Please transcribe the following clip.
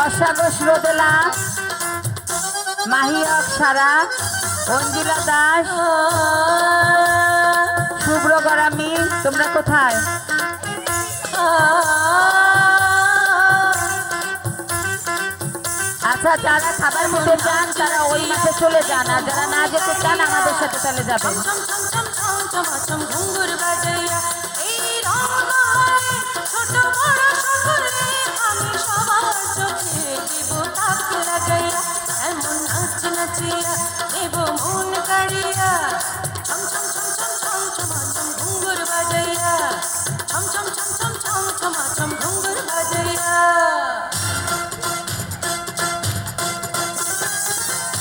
বর্ষাঘোষ রোদেলা, মাহি অক্সারা, অঞ্জিলা দাস, শুভ্র গরামি, তোমরা কোথায়? আচ্ছা, যারা খাবার মুখে চান তারা ওই মাঠে চলে যান, আর যারা না যেতে চান আমাদের সাথে চলে যাবেন। এমন নাচ নাচিয়া দেব মন কাড়িয়া